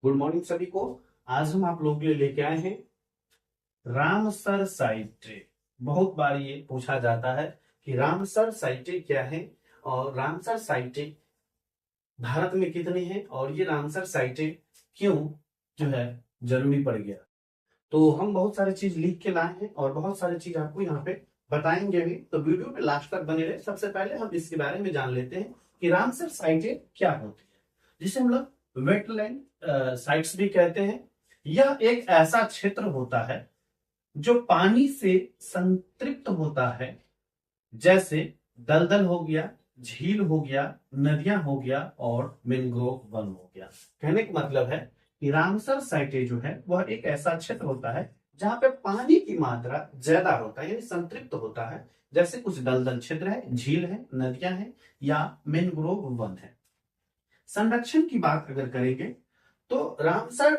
Good morning सभी को। आज हम आप लोगों के लिए लेके आए हैं रामसर साइटें। बहुत बार ये पूछा जाता है कि रामसर साइटें क्या है और रामसर साइटें भारत में कितनी हैं और ये रामसर साइटें क्यों जो है जरूरी पड़ गया। तो हम बहुत सारी चीज लिख के लाए हैं और बहुत सारी चीज आपको यहाँ पे बताएंगे भी, तो वीडियो पे लास्ट तक बने रहे। सबसे पहले हम इसके बारे में जान लेते हैं कि रामसर साइटें क्या होती है, जिसे हम लोग वेटलैंड साइट्स भी कहते हैं। यह एक ऐसा क्षेत्र होता है जो पानी से संतृप्त होता है, जैसे दलदल हो गया, झील हो गया, नदियां हो गया और मैंग्रोव वन हो गया। कहने का मतलब है कि रामसर साइटें जो है वह एक ऐसा क्षेत्र होता है जहां पे पानी की मात्रा ज्यादा होता है, यानी संतृप्त होता है। जैसे कुछ दलदल क्षेत्र है, झील है, नदियां हैं या मैंग्रोव वन है। संरक्षण की बात अगर करेंगे तो रामसर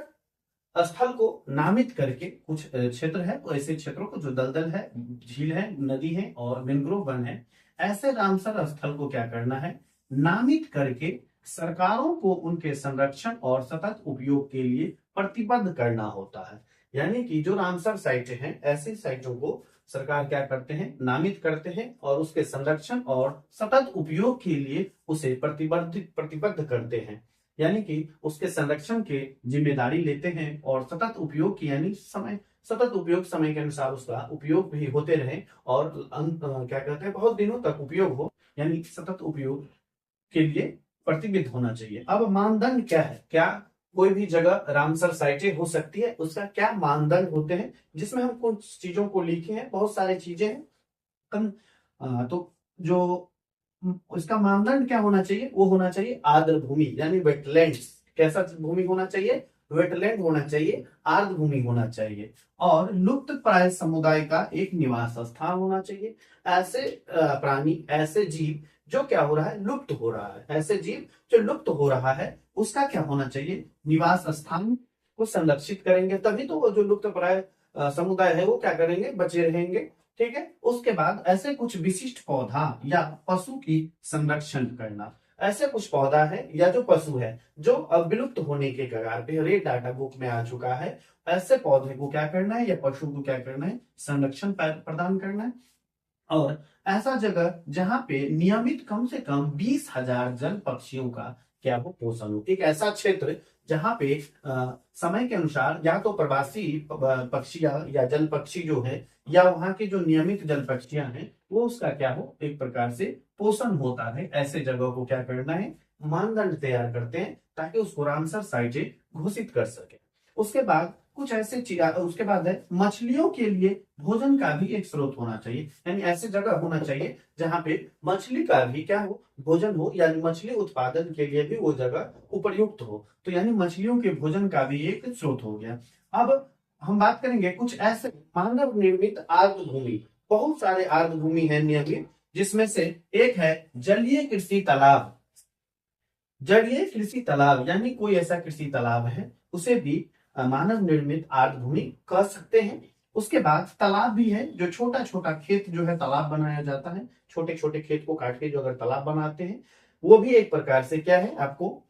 स्थल को नामित करके कुछ क्षेत्र है, तो ऐसे क्षेत्रों को जो दलदल है, झील है, नदी है और मैंग्रोव वन है, ऐसे रामसर स्थल को क्या करना है, नामित करके सरकारों को उनके संरक्षण और सतत उपयोग के लिए प्रतिबद्ध करना होता है। यानी कि जो रामसर साइटें हैं, ऐसी साइटों को सरकार क्या करते हैं, नामित करते हैं और उसके संरक्षण और सतत उपयोग के लिए उसे प्रतिबद्ध करते हैं। यानी कि उसके संरक्षण के जिम्मेदारी लेते हैं और सतत उपयोग की, यानी सतत उपयोग, समय के अनुसार उसका उपयोग भी होते रहे और क्या कहते हैं, बहुत दिनों तक उपयोग हो, यानी सतत उपयोग के लिए प्रतिबद्ध होना चाहिए। अब मानदंड क्या है, क्या कोई भी जगह रामसर साइटें हो सकती है, उसका क्या मानदंड होते हैं, जिसमें हम कुछ चीजों को लिखे हैं। बहुत सारी चीजें हैं तो जो इसका मानदंड क्या होना चाहिए, वो होना चाहिए आर्द्र भूमि, यानी वेटलैंड्स। कैसा भूमि होना चाहिए, वेटलैंड होना चाहिए, आर्द्र भूमि होना चाहिए और लुप्त प्राय समुदाय का एक निवास स्थान होना चाहिए। ऐसे प्राणी, ऐसे जीव जो क्या हो रहा है, लुप्त हो रहा है, ऐसे जीव जो लुप्त हो रहा है उसका क्या होना चाहिए, निवास स्थान को संरक्षित करेंगे, तभी तो वो जो लुप्त प्राय समुदाय है वो क्या करेंगे, बचे रहेंगे। ठीक है। उसके बाद ऐसे कुछ विशिष्ट पौधा या पशु की संरक्षण करना। ऐसे कुछ पौधा है या जो पशु है जो अब विलुप्त होने के कगार पे, रेड डाटा बुक में आ चुका है, ऐसे पौधे को क्या करना है या पशु को क्या करना है, संरक्षण प्रदान करना है। और ऐसा जगह जहां पे नियमित कम से कम 20,000 जल पक्षियों का क्या वो पोषण हो। एक ऐसा क्षेत्र जहां पे समय के अनुसार या तो प्रवासी पक्षियां या जल पक्षी जो है या वहां के जो नियमित जल पक्षियां हैं वो उसका क्या हो, एक प्रकार से पोषण होता है। ऐसे जगह को क्या करना है, मानदंड तैयार करते हैं ताकि उसको रामसर साइटें घोषित कर सके। उसके बाद कुछ ऐसे चीज, उसके बाद है मछलियों के लिए भोजन का भी एक स्रोत होना चाहिए, यानी ऐसी जगह होना चाहिए जहां पे मछली का भी क्या हो, भोजन हो, यानी मछली उत्पादन के लिए भी वो जगह उपयुक्त हो। तो यानी मछलियों के भोजन का भी एक स्रोत हो गया। अब हम बात करेंगे कुछ ऐसे मानव निर्मित आर्द्र भूमि। बहुत सारे आर्द्र भूमि है नियमित, जिसमें से एक है जलीय कृषि तालाब। जलीय कृषि तालाब यानी कोई ऐसा कृषि तालाब है, उसे भी मानव निर्मित आर्द्र भूमि कह सकते हैं। उसके बाद तालाब भी है, जो छोटा छोटा खेत जो है तालाब बनाया जाता है, छोटे छोटे खेत को काट के जो अगर तालाब बनाते हैं, वो भी एक प्रकार से क्या है, आपको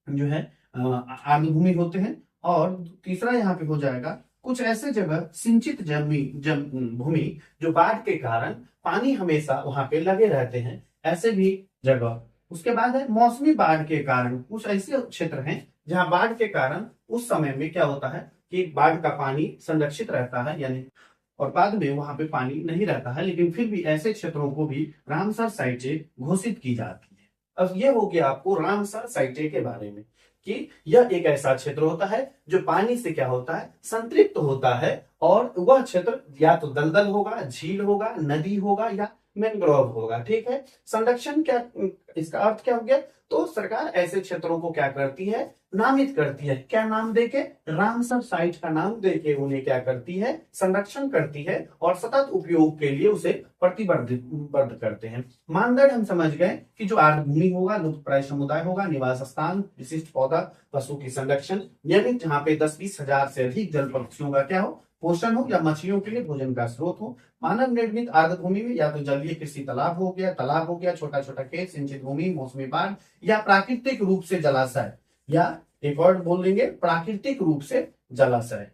जो है आर्द्र भूमि होते हैं। और तीसरा यहाँ पे हो जाएगा कुछ ऐसे जगह सिंचित भूमि, जो बाढ़ के कारण पानी हमेशा वहां पे लगे रहते हैं, ऐसे भी जगह। उसके बाद है मौसमी बाढ़ के कारण, कुछ ऐसे क्षेत्र हैं जहां बाढ़ के कारण उस समय में क्या होता है कि बाढ़ का पानी संरक्षित रहता है, यानी और बाद में वहां पे पानी नहीं रहता है, लेकिन फिर भी ऐसे क्षेत्रों को भी रामसर साइटें घोषित की जाती है। अब ये हो गया आपको रामसर साइटें के बारे में कि यह एक ऐसा क्षेत्र होता है जो पानी से क्या होता है, संतृप्त होता है और वह क्षेत्र या तो दलदल होगा, झील होगा, नदी होगा या मैंग्रोव होगा। ठीक है। संरक्षण क्या, इसका अर्थ क्या हो गया, तो सरकार ऐसे क्षेत्रों को क्या करती है, नामित करती है। क्या नाम देके, रामसर साइट का नाम देके उन्हें क्या करती है, संरक्षण करती है और सतत उपयोग के लिए उसे प्रतिबद्ध करते हैं। मानदंड हम समझ गए कि जो आर्द्र भूमि होगा, लुप्त प्राय समुदाय होगा, निवास स्थान, विशिष्ट पौधा, पशु की संरक्षण, नियमित जहां पे 10-20 हजार से अधिक जल पक्षियों का क्या हो, पोषण हो, या मछलियों के लिए भोजन का स्रोत हो। मानव निर्मित आर्द्र भूमि में या तो जलीय कृषि तालाब हो गया, छोटा छोटा खेत, सिंचित भूमि, मौसमी बाढ़ या प्राकृतिक रूप से जलाशय, या एक और बोल देंगे प्राकृतिक रूप से जलाशय।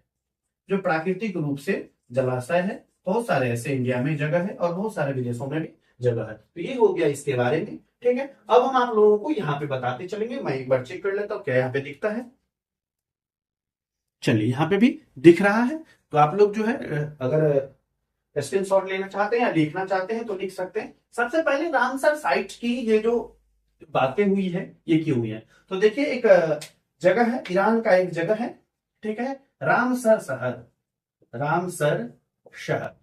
जो प्राकृतिक रूप से जलाशय है, बहुत सारे ऐसे इंडिया में जगह है और बहुत सारे विदेशों में भी जगह है। तो ये हो गया इसके बारे में। ठीक है, अब हम आप लोगों को यहाँ पे बताते चलेंगे। मैं एक बार चेक कर लेता हूँ क्या यहाँ पे दिखता है। चलिए, यहाँ पे भी दिख रहा है। तो आप लोग जो है अगर स्क्रीनशॉट लेना चाहते हैं या लिखना चाहते हैं तो लिख सकते हैं। सबसे पहले रामसर साइट की ये जो बातें हुई है ये क्यों हुई है, तो देखिए एक जगह है, ईरान का एक जगह है, ठीक है, रामसर शहर, रामसर शहर,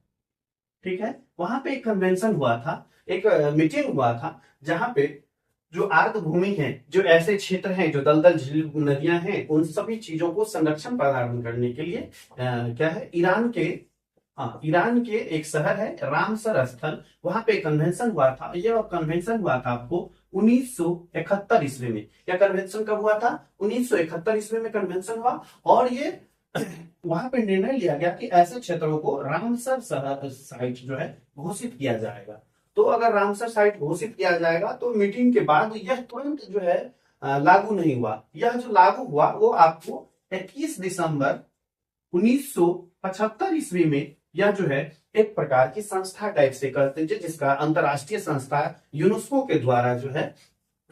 ठीक है। वहां पे एक कन्वेंशन हुआ था, एक मीटिंग हुआ था, जहां पे जो आर्द्र भूमि है, जो ऐसे क्षेत्र हैं, जो दलदल झील नदियां हैं, उन सभी चीजों को संरक्षण प्रदान करने के लिए क्या है, ईरान के एक शहर है रामसर स्थल, वहां पे कन्वेंशन हुआ था। यह कन्वेंशन हुआ था आपको 1971 ईस्वी में। यह कन्वेंशन कब हुआ था? 1971 ईस्वी में कन्वेंशन हुआ। और ये वहां पे निर्णय लिया गया कि ऐसे क्षेत्रों को रामसर साइट जो है घोषित किया जाएगा। तो अगर रामसर साइट घोषित किया जाएगा तो मीटिंग के बाद यह तुरंत जो है लागू नहीं हुआ। यह जो लागू हुआ वो आपको 21 दिसंबर 1975 ईस्वी में यह जो है एक प्रकार की संस्था टाइप से करते हैं, जिसका अंतरराष्ट्रीय संस्था यूनेस्को के द्वारा जो है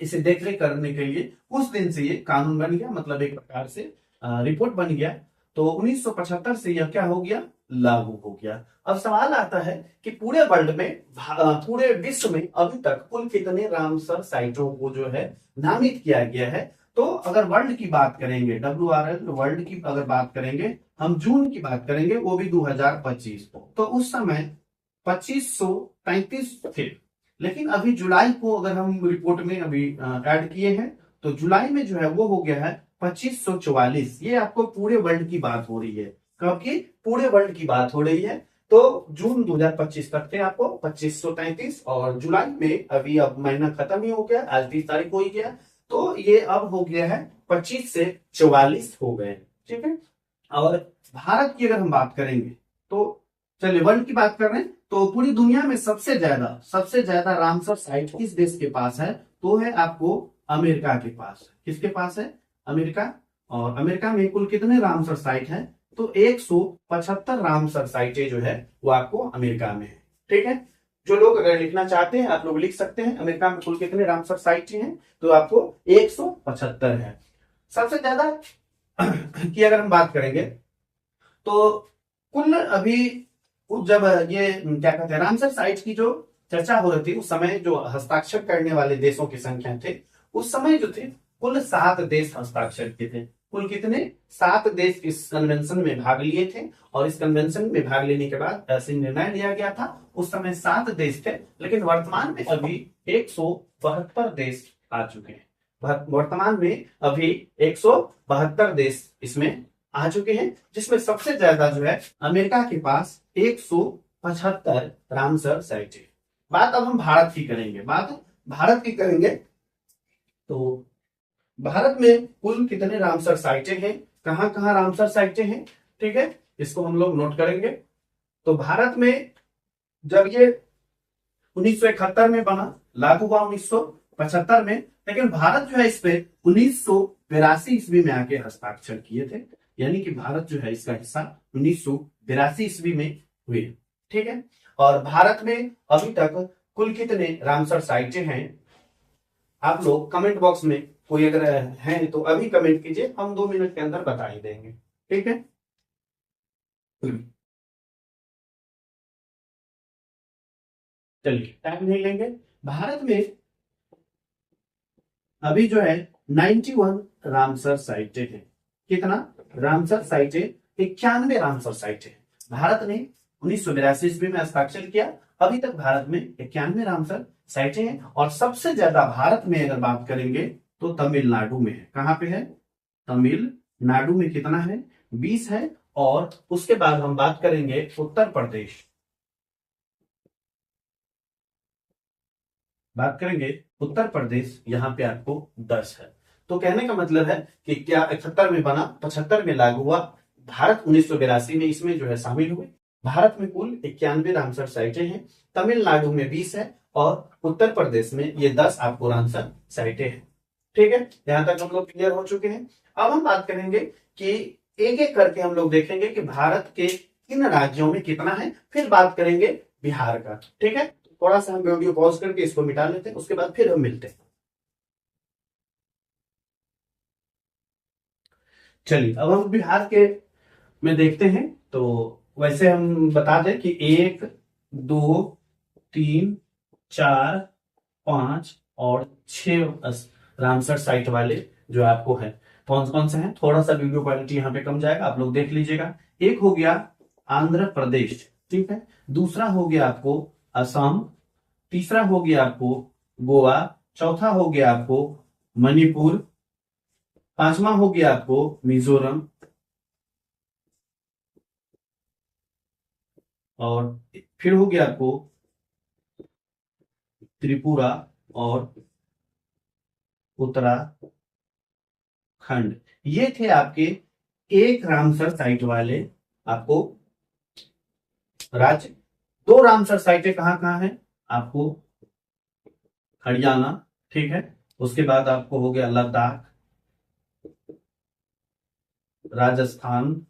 इसे देखरेख करने के लिए उस दिन से ये कानून बन गया, मतलब एक प्रकार से रिपोर्ट बन गया। तो 1975 से यह क्या हो गया, लागू हो गया। अब सवाल आता है कि पूरे वर्ल्ड में, पूरे विश्व में अभी तक कुल कितने रामसर साइटों को जो है नामित किया गया है? तो अगर वर्ल्ड की बात करेंगे, WRL वर्ल्ड की अगर बात करेंगे, हम जून की बात करेंगे, वो भी 2025, तो उस समय 2533 थे। लेकिन अभी जुलाई को अगर हम रिपोर्ट में अभी ऐड किए हैं तो जुलाई में जो है वो हो गया है 2544। ये आपको पूरे वर्ल्ड की बात हो रही है, क्योंकि पूरे वर्ल्ड की बात हो रही है। तो जून 2025 तक थे आपको 2533, और जुलाई में अभी अब महीना खत्म ही हो गया, आज 30 तारीख हो ही गया, तो ये अब हो गया है 25 से 44 हो गए। ठीक है, और भारत की अगर हम बात करेंगे तो चलिए वर्ल्ड की बात कर रहे हैं, तो पूरी दुनिया में सबसे ज्यादा रामसर साइट किस देश के पास है? तो है आपको अमेरिका के पास। किसके पास है? अमेरिका। और अमेरिका में कुल कितने रामसर साइट है? तो 175 रामसर साइटें जो है वो आपको अमेरिका में है। ठीक है, जो लोग अगर लिखना चाहते हैं आप लोग लिख सकते हैं अमेरिका में कुल कितने रामसर साइटें हैं, तो आपको 175 है। सबसे ज्यादा की अगर हम बात करेंगे तो कुल अभी जब ये क्या कहते हैं रामसर साइट की जो चर्चा हो रही थी, उस समय जो हस्ताक्षर करने वाले देशों की संख्या थे, उस समय जो थे कुल 7 देश हस्ताक्षर किए थे। कुल कितने? 7 देश इस कन्वेंशन में भाग लिए थे, और इस कन्वेंशन में भाग लेने के बाद ऐसे निर्णय लिया गया था। उस समय 7 देश थे, लेकिन वर्तमान में अभी 172 देश आ चुके हैं। वर्तमान में अभी 172 देश इसमें आ चुके हैं, जिसमें सबसे ज्यादा जो है अमेरिका के पास 175 रामसर साइट है। बात अब हम भारत की करेंगे, तो भारत में कुल कितने रामसर साइटें हैं, कहां कहां रामसर साइटें हैं? ठीक है, इसको हम लोग नोट करेंगे। तो भारत में जब ये 1971 में बना, लागू हुआ 1975 में, लेकिन भारत जो है इस पे 1982 ईस्वी में आके हस्ताक्षर किए थे। यानी कि भारत जो है इसका हिस्सा 1982 ईस्वी में हुए। ठीक है, और भारत में अभी तक कुल कितने रामसर साइटें हैं? आप लोग कमेंट बॉक्स में कोई अगर है तो अभी कमेंट कीजिए, हम 2 मिनट के अंदर बता ही देंगे। ठीक है, चलिए टाइम नहीं लेंगे। भारत में अभी जो है 91 रामसर साइटें हैं। कितना रामसर साइटें? 91 रामसर साइटें। भारत ने 1982 ईस्वी में हस्ताक्षर किया, अभी तक भारत में 91 रामसर साइटें हैं। और सबसे ज्यादा भारत में अगर बात करेंगे तो तमिलनाडु में है। कहां पे है? तमिलनाडु में कितना है? 20 है। और उसके बाद हम बात करेंगे उत्तर प्रदेश, उत्तर प्रदेश, यहां पे आपको 10 है। तो कहने का मतलब है कि क्या 71 में बना, 75 में लागू हुआ, भारत 1982 में इसमें जो है शामिल हुए। भारत में कुल 91 रामसर साइटें हैं, तमिलनाडु में 20 है, और उत्तर प्रदेश में ये 10 आपको रामसर साइटें हैं। ठीक है, यहां तक हम लोग क्लियर हो चुके हैं। अब हम बात करेंगे कि एक एक करके हम लोग देखेंगे कि भारत के किन राज्यों में कितना है, फिर बात करेंगे बिहार का। ठीक है, थोड़ा सा हम वीडियो पॉज करके इसको मिटा लेते हैं, उसके बाद फिर हम मिलते हैं। चलिए अब हम बिहार के में देखते हैं। तो वैसे हम बता दें कि 1, 2, 3, 4, 5 और 6 रामसर साइट वाले जो आपको है, कौन कौन से हैं। थोड़ा सा वीडियो क्वालिटी यहाँ पे कम जाएगा, आप लोग देख लीजिएगा। एक हो गया आंध्र प्रदेश, ठीक है। दूसरा हो गया आपको असम। तीसरा हो गया आपको गोवा। चौथा हो गया आपको मणिपुर। पांचवा हो गया आपको मिजोरम। और फिर हो गया आपको त्रिपुरा और उत्तराखंड। ये थे आपके एक रामसर साइट वाले आपको राज्य। दो रामसर साइटें कहां कहां है आपको, हरियाणा, ठीक है। उसके बाद आपको हो गया लद्दाख, राजस्थान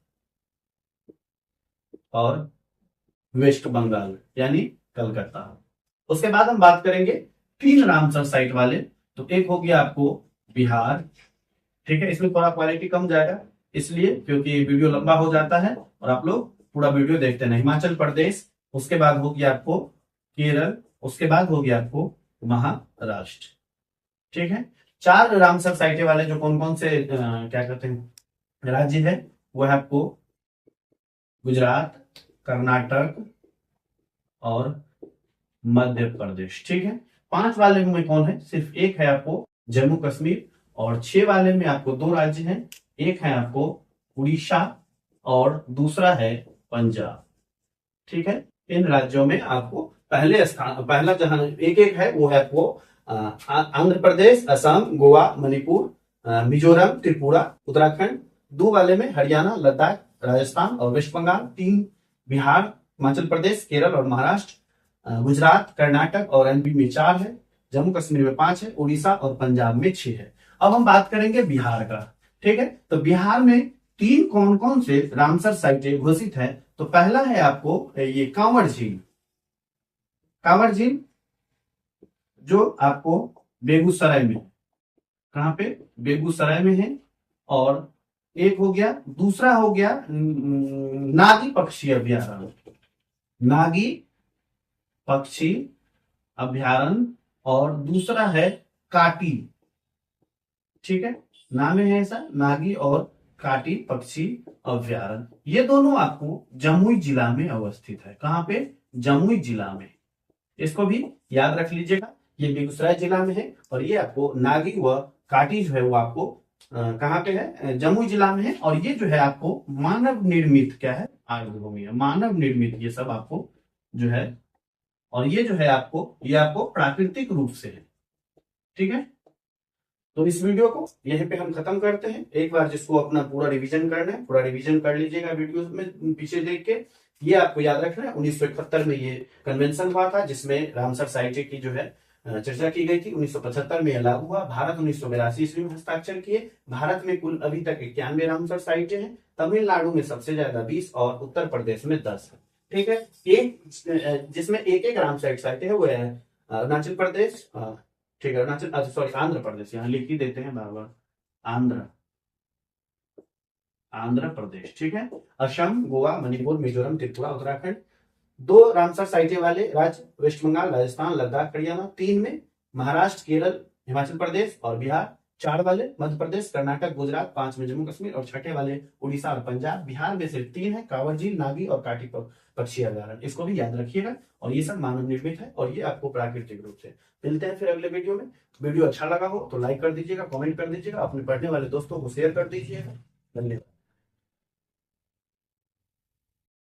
और वेस्ट बंगाल यानी कलकत्ता। उसके बाद हम बात करेंगे 3 रामसर साइट वाले। तो एक हो गया आपको बिहार, ठीक है। इसमें थोड़ा क्वालिटी कम जाएगा इसलिए क्योंकि वीडियो लंबा हो जाता है और आप लोग पूरा वीडियो देखते हैं। हिमाचल प्रदेश, उसके बाद हो गया आपको केरल, उसके बाद हो गया आपको महाराष्ट्र, ठीक है। 4 रामसर साइटें वाले जो कौन कौन से क्या कहते हैं राज्य है, वो है आपको गुजरात, कर्नाटक और मध्य प्रदेश, ठीक है। 5 वाले में कौन है, सिर्फ एक है आपको जम्मू कश्मीर। और 6 वाले में आपको 2 राज्य हैं, एक है आपको उड़ीसा और दूसरा है पंजाब, ठीक है। इन राज्यों में आपको पहले स्थान, पहला जहां एक एक है वो है आपको आंध्र प्रदेश, असम, गोवा, मणिपुर, मिजोरम, त्रिपुरा, उत्तराखंड। 2 वाले में हरियाणा, लद्दाख, राजस्थान और वेस्ट बंगाल। 3 बिहार, हिमाचल प्रदेश, केरल और महाराष्ट्र। गुजरात, कर्नाटक और एमपी में 4 है। जम्मू कश्मीर में 5 है। उड़ीसा और पंजाब में 6 है। अब हम बात करेंगे बिहार का, ठीक है। तो बिहार में 3 कौन कौन से रामसर साइटें घोषित है। तो पहला है आपको ये कांवड़ झील। कांवड़ झील जो आपको बेगूसराय में, कहां पे, बेगूसराय में है। और एक हो गया, दूसरा हो गया नागी पक्षी अभ्यारण्य, नागी पक्षी अभ्यारण्य। और दूसरा है काटी, ठीक है, नाम है ऐसा, नागी और काटी पक्षी अभ्यारण्य। ये दोनों आपको जमुई जिला में अवस्थित है। कहां पे, जमुई जिला में। इसको भी याद रख लीजिएगा, ये बेगूसराय जिला में है। और ये आपको नागी व काटी जो है वो आपको कहां पे है, जमुई जिला में है। और ये जो है आपको मानव निर्मित क्या है, आर्द्रभूमि है, मानव निर्मित ये सब आपको जो है। और ये जो है आपको, ये आपको प्राकृतिक रूप से है, ठीक है। तो इस वीडियो को यहीं पे हम खत्म करते हैं। एक बार जिसको अपना पूरा रिवीजन करना है, पूरा रिवीजन कर लीजिएगा वीडियो में पीछे देख के। ये आपको याद रखना है 1971 में ये कन्वेंशन हुआ था जिसमें रामसर साइट की जो है चर्चा की गई थी। 1975 में यह लागू हुआ। भारत 1982 ईस्वी में हस्ताक्षर किए। भारत में कुल अभी तक 91 रामसर साइटें हैं। तमिलनाडु में सबसे ज्यादा 20 और उत्तर प्रदेश में 10 है, ठीक है। एक जिसमें एक एक रामसर साइटें है वो है अरुणाचल प्रदेश, ठीक है, अरुणाचल, सॉरी आंध्र प्रदेश, यहाँ लिख ही देते हैं बार बार, आंध्र प्रदेश, ठीक है। असम, गोवा, मणिपुर, मिजोरम, त्रिपुरा, उत्तराखंड। 2 रामसर साइटें वाले राज्य वेस्ट बंगाल, राजस्थान, लद्दाख, हरियाणा। 3 में महाराष्ट्र, केरल, हिमाचल प्रदेश और बिहार। 4 वाले मध्य प्रदेश, कर्नाटक, गुजरात। 5 में जम्मू कश्मीर और 6ठे वाले उड़ीसा और पंजाब। बिहार में सिर्फ 3 है, कांवर झील, नागी और काटी पक्षी अभ्यारण्य। इसको भी याद रखिएगा। और ये सब मानव निर्मित है और ये आपको प्राकृतिक रूप से। मिलते हैं फिर अगले वीडियो में। वीडियो अच्छा लगा हो तो लाइक कर दीजिएगा, कमेंट कर दीजिएगा, अपने पढ़ने वाले दोस्तों को शेयर कर दीजिएगा। धन्यवाद।